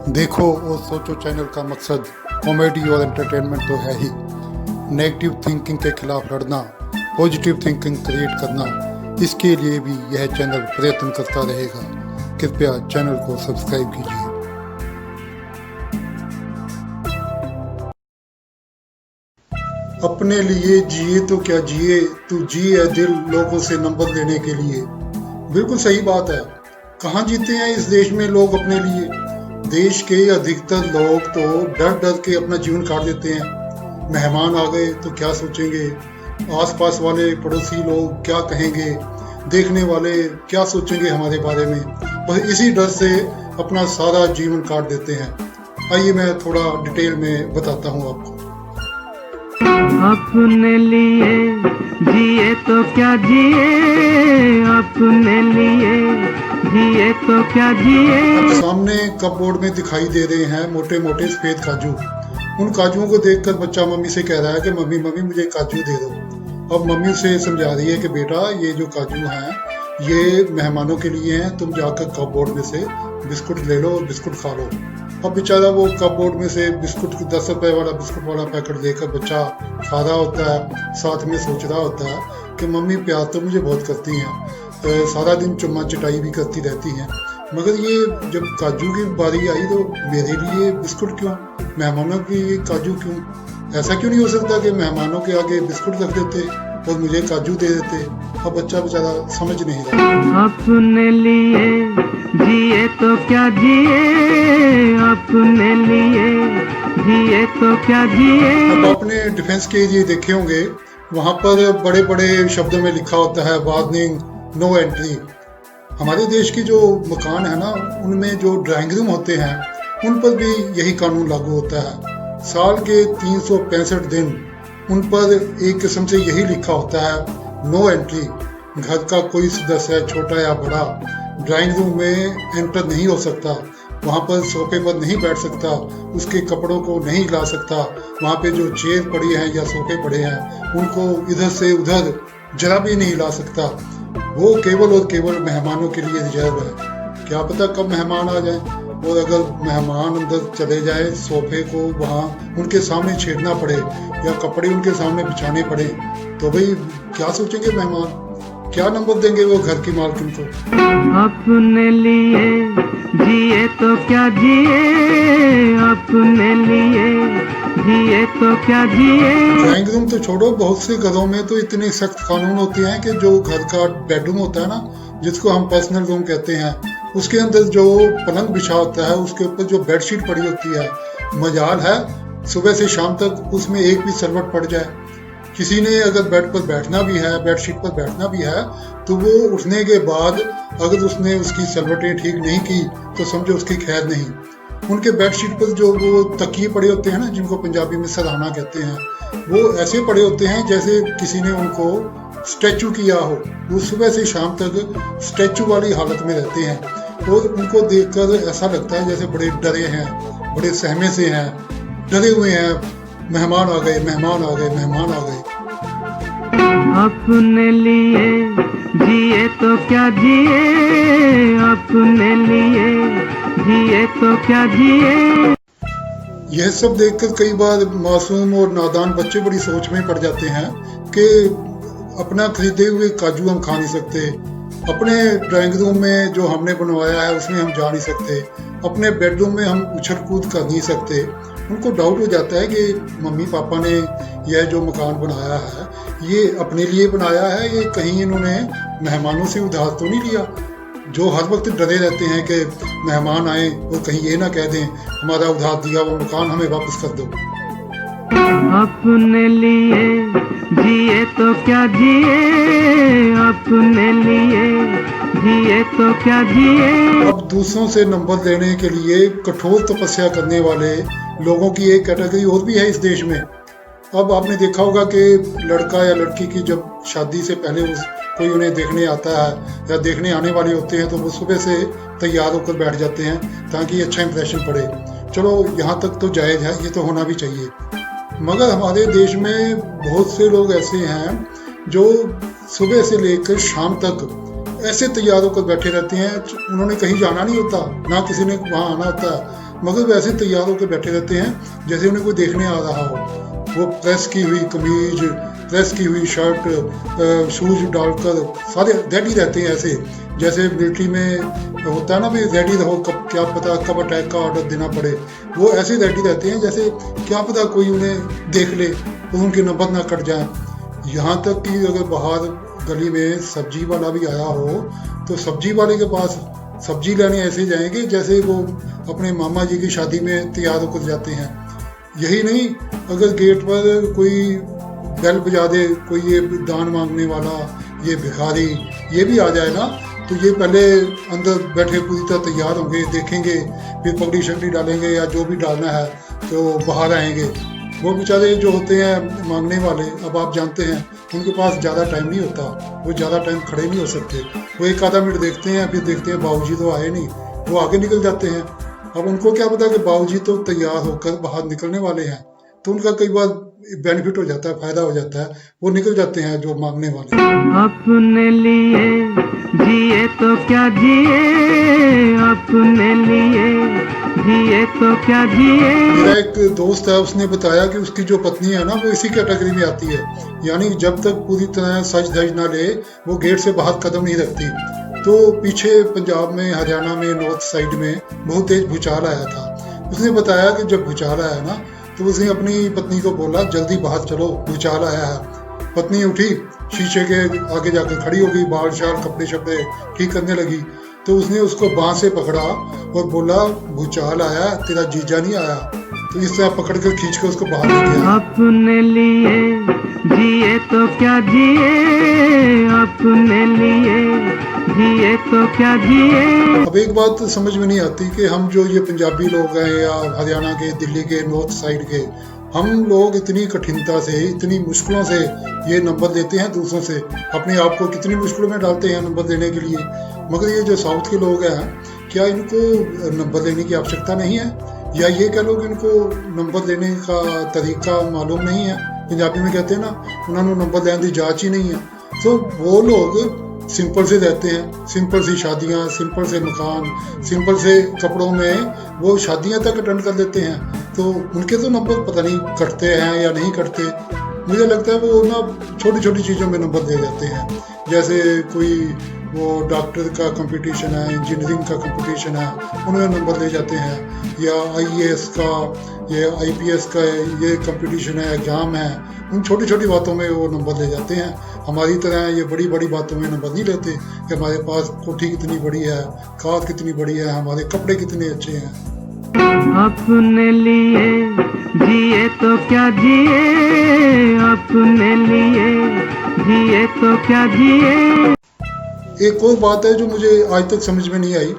देखो और सोचो चैनल का मकसद कॉमेडी और एंटरटेनमेंट तो है ही। नेगेटिव थिंकिंग के खिलाफ लड़ना, पॉजिटिव थिंकिंग क्रिएट करना, इसके लिए भी यह चैनल प्रयत्न करता रहेगा। कृपया चैनल को सब्सक्राइब कीजिए। अपने लिए जिए तो क्या जिए, तू जिए दिल लोगों से नंबर लेने के लिए। बिल्कुल सही बात है। कहाँ जीते हैं इस देश में लोग अपने लिए। देश के अधिकतर लोग तो डर डर के अपना जीवन काट देते हैं। मेहमान आ गए तो क्या सोचेंगे, आसपास वाले पड़ोसी लोग क्या कहेंगे, देखने वाले क्या सोचेंगे हमारे बारे में। बस इसी डर से अपना सारा जीवन काट देते हैं। आइए मैं थोड़ा डिटेल में बताता हूँ आपको। अपने लिए जिए तो क्या जिए, अपने लिए जिए तो क्या जिए। अब सामने कपबोर्ड में दिखाई दे रहे हैं मोटे मोटे सफेद काजू। उन काजुओं को देखकर बच्चा मम्मी से कह रहा है कि मम्मी मम्मी मुझे काजू दे दो। अब मम्मी उसे समझा रही है कि बेटा ये जो काजू हैं ये मेहमानों के लिए हैं, तुम जाकर कपबोर्ड में से बिस्कुट ले लो और बिस्कुट खा लो। अब बेचारा वो कपबोर्ड में से बिस्कुट 10 रुपए वाला बिस्कुट वाला पैकेट लेकर बच्चा खा रहा होता है। साथ में सोच रहा होता है कि मम्मी प्यार तो मुझे बहुत करती हैं, सारा दिन चुम्मा चटाई भी करती रहती हैं, मगर ये जब काजू की बारी आई तो मेरे लिए बिस्कुट क्यों, मेहमानों के लिए काजू क्यों। ऐसा क्यों नहीं हो सकता कि मेहमानों के आगे बिस्कुट रख देते और मुझे काजू दे देते। अब बच्चा बेचारा समझ नहीं रहा। अपने लिए जिए तो क्या जिए, अपने लिए जिए तो क्या जिए। अब आपने डिफेंस के एरिया देखे होंगे, वहां पर बड़े बड़े शब्दों में लिखा होता है वार्निंग, नो एंट्री। हमारे देश की जो मकान है ना, उनमें जो ड्राइंग रूम होते हैं उन पर भी यही कानून लागू होता है। साल के 365 दिन उन पर एक किस्म से यही लिखा होता है नो एंट्री। घर का कोई सदस्य छोटा या बड़ा ड्राइंग रूम में एंटर नहीं हो सकता, वहाँ पर सोफे पर नहीं बैठ सकता, उसके कपड़ों को नहीं हिला सकता, वहाँ पे जो चेयर पड़ी हैं या सोफे पड़े हैं उनको इधर से उधर जरा भी नहीं हिला सकता। वो केवल और केवल मेहमानों के लिए रिजर्व है। क्या पता कब मेहमान आ जाए, और अगर मेहमान अंदर चले जाए सोफे को वहाँ उनके सामने छेड़ना पड़े या कपड़े उनके सामने बिछाने पड़े तो भाई क्या सोचेंगे मेहमान, क्या नंबर देंगे वो घर की मालकिन को। अपने लिए जिए तो क्या जिए, अपने लिए जिए तो क्या जिए। ड्राइंग रूम तो छोड़ो, बहुत से घरों में तो इतने सख्त कानून होते हैं कि जो घर का बेडरूम होता है ना, जिसको हम पर्सनल रूम कहते हैं, उसके अंदर जो पलंग बिछा होता है उसके ऊपर जो बेडशीट पड़ी होती है, मजाल है सुबह से शाम तक उसमें एक भी सरवट पड़ जाए। किसी ने अगर बेड पर बैठना भी है, बेडशीट पर बैठना भी है, तो वो उठने के बाद अगर उसने उसकी सलवटें ठीक नहीं की तो समझो उसकी खैर नहीं। उनके बेडशीट पर जो वो तकिए पड़े होते हैं ना, जिनको पंजाबी में सराहना कहते हैं, वो ऐसे पड़े होते हैं जैसे किसी ने उनको स्टैचू किया हो। वो सुबह से शाम तक स्टैचू वाली हालत में रहते हैं और उनको देखकर ऐसा लगता है जैसे बड़े डरे हैं, बड़े सहमे से हैं, डरे हुए हैं। मेहमान आ गए, मेहमान आ गए, मेहमान आ गए। अपने लिए जिए तो क्या जिए, अपने लिए जिए तो क्या जिए। यह सब देखकर कई बार मासूम और नादान बच्चे बड़ी सोच में पड़ जाते हैं कि अपना खरीदे हुए काजू हम खा नहीं सकते, अपने ड्राइंग रूम में जो हमने बनवाया है उसमें हम जा नहीं सकते, अपने बेडरूम में हम उछल कूद कर नहीं सकते। उनको डाउट हो जाता है कि मम्मी पापा ने यह जो मकान बनाया है ये अपने लिए बनाया है, ये कहीं इन्होंने मेहमानों से उधार तो नहीं लिया। जो हर वक्त डरे रहते हैं कि मेहमान आए और कहीं ये ना कह दें हमारा उधार दिया वो मकान हमें वापस कर दो। अपने लिए जिए तो क्या जिए, अपने लिए जिए तो क्या जिए। अब दूसरों से नंबर लेने के लिए कठोर तपस्या करने वाले लोगों की एक कैटेगरी और भी है इस देश में। अब आपने देखा होगा कि लड़का या लड़की की जब शादी से पहले कोई उन्हें देखने आता है या देखने आने वाले होते हैं तो वो सुबह से तैयार होकर बैठ जाते हैं ताकि अच्छा इंप्रेशन पड़े। चलो यहाँ तक तो जायज़ है, ये तो होना भी चाहिए। मगर हमारे देश में बहुत से लोग ऐसे हैं जो सुबह से लेकर शाम तक ऐसे तैयार होकर बैठे रहते हैं, उन्होंने कहीं जाना नहीं होता, ना किसी ने वहाँ आना होता, मगर वैसे तैयार होकर बैठे रहते हैं जैसे उन्हें कोई देखने आ रहा हो। वो प्रेस की हुई कमीज, प्रेस की हुई शर्ट, शूज डालकर सारे रेडी रहते हैं, ऐसे जैसे मिलिट्री में होता है ना भी रेडी रहो, कब क्या पता कब अटैक का ऑर्डर देना पड़े। वो ऐसे रेडी रहते हैं जैसे क्या पता कोई उन्हें देख ले तो उनके नंबर ना कट जाए। यहाँ तक कि अगर बाहर गली में सब्जी वाला भी आया हो तो सब्जी वाले के पास सब्जी लेने ऐसे जाएंगे जैसे वो अपने मामा जी की शादी में तैयार होकर जाते हैं। यही नहीं, अगर गेट पर कोई बेल बजा दे, कोई ये दान मांगने वाला, ये भिखारी, ये भी आ जाए ना, तो ये पहले अंदर बैठे पूरी तरह तैयार होंगे, देखेंगे, फिर पगड़ी शगड़ी डालेंगे या जो भी डालना है तो बाहर आएंगे। वो बेचारे जो होते हैं मांगने वाले, अब आप जानते हैं उनके पास ज़्यादा टाइम नहीं होता, वो ज़्यादा टाइम खड़े नहीं हो सकते। वो एक आधा मिनट देखते हैं, फिर देखते हैं बाबूजी तो आए नहीं, वो आगे निकल जाते हैं। अब उनको क्या पता कि बाबूजी तो तैयार होकर बाहर निकलने वाले हैं, तो उनका कई बार बेनिफिट हो जाता है, फायदा हो जाता है, वो निकल जाते हैं जो मांगने वाले। अपने लिए जिए तो क्या जिए, अपने लिए जिए तो क्या जिए। मेरा एक दोस्त है, उसने बताया कि उसकी जो पत्नी है ना वो इसी कैटेगरी में आती है, यानी जब तक पूरी तरह सज धज ना ले वो गेट से बाहर कदम नहीं रखती। तो पीछे पंजाब में, हरियाणा में, नॉर्थ साइड में बहुत तेज भूचाल आया था। उसने बताया कि जब भूचाल आया ना तो उसने अपनी पत्नी को बोला जल्दी बाहर चलो, भूचाल आया है। पत्नी उठी, शीशे के आगे जाकर खड़ी हो गई, बाल शाल कपड़े शपड़े ठीक करने लगी। तो उसने उसको बाँह से पकड़ा और बोला भूचाल आया, तेरा जीजा नहीं आया। तो इस तरह पकड़ कर खींच कर उसको बाहर ले गया। अपने लिए जिए तो क्या जिए, अपने लिए जिए तो क्या जिए। अब एक बात समझ में नहीं आती कि हम जो ये पंजाबी लोग हैं या हरियाणा के, दिल्ली के, नॉर्थ साइड के, हम लोग इतनी कठिनता से, इतनी मुश्किलों से ये नंबर लेते हैं दूसरों से, अपने आप को कितनी मुश्किलों में डालते हैं नंबर देने के लिए। मगर ये जो साउथ के लोग हैं, क्या इनको नंबर लेने की आवश्यकता नहीं है, या ये कह लो कि इनको नंबर लेने का तरीका मालूम नहीं है। पंजाबी में कहते हैं ना, उन्होंने नंबर लेने की जांच ही नहीं है। तो वो लोग सिंपल से रहते हैं, सिंपल सी शादियां, सिंपल से मकान, सिंपल से कपड़ों में वो शादियां तक अटेंड कर लेते हैं। तो उनके तो नंबर पता नहीं कटते हैं या नहीं कटते। मुझे लगता है वो ना छोटी छोटी चीज़ों में नंबर दे जाते हैं, जैसे कोई वो डॉक्टर का कंपटीशन है, इंजीनियरिंग का कंपटीशन है, उनमें नंबर दे जाते हैं, या आईएएस का, ये आईपीएस का ये कंपटीशन है, एग्ज़ाम है, उन छोटी छोटी बातों में वो नंबर ले जाते हैं। हमारी तरह ये बड़ी बड़ी बातों में नंबर नहीं लेते कि हमारे पास कोठी कितनी बड़ी है, कार कितनी बड़ी है, हमारे कपड़े कितने अच्छे हैं। अपने लिए जिए तो क्या जिए, अपने लिए जिए तो क्या जिए। एक और बात है जो मुझे आज तक समझ में नहीं आई,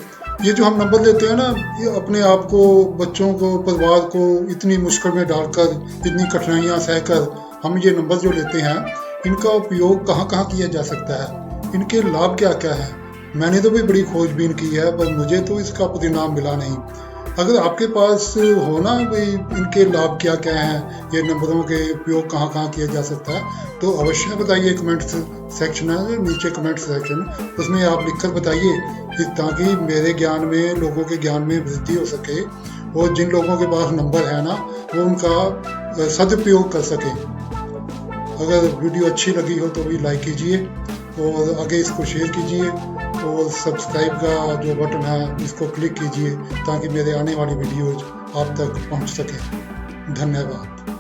ये जो हम नंबर लेते हैं ना, ये अपने आप को, बच्चों को, परिवार को इतनी मुश्किल में डालकर, इतनी कठिनाइयाँ सहकर हम ये नंबर जो लेते हैं, इनका उपयोग कहाँ कहाँ किया जा सकता है, इनके लाभ क्या क्या है। मैंने तो भी बड़ी खोजबीन की है, पर मुझे तो इसका परिणाम मिला नहीं। अगर आपके पास हो ना भाई इनके लाभ क्या क्या हैं, ये नंबरों के उपयोग कहाँ कहाँ किया जा सकता है, तो अवश्य बताइए। कमेंट सेक्शन है नीचे, कमेंट सेक्शन, उसमें आप लिखकर बताइए, ताकि मेरे ज्ञान में, लोगों के ज्ञान में वृद्धि हो सके, और जिन लोगों के पास नंबर है ना वो उनका सदुपयोग कर सकें। अगर वीडियो अच्छी लगी हो तो भी लाइक कीजिए और आगे इसको शेयर कीजिए, और सब्सक्राइब का जो बटन है इसको क्लिक कीजिए ताकि मेरे आने वाली वीडियोज आप तक पहुंच सके। धन्यवाद।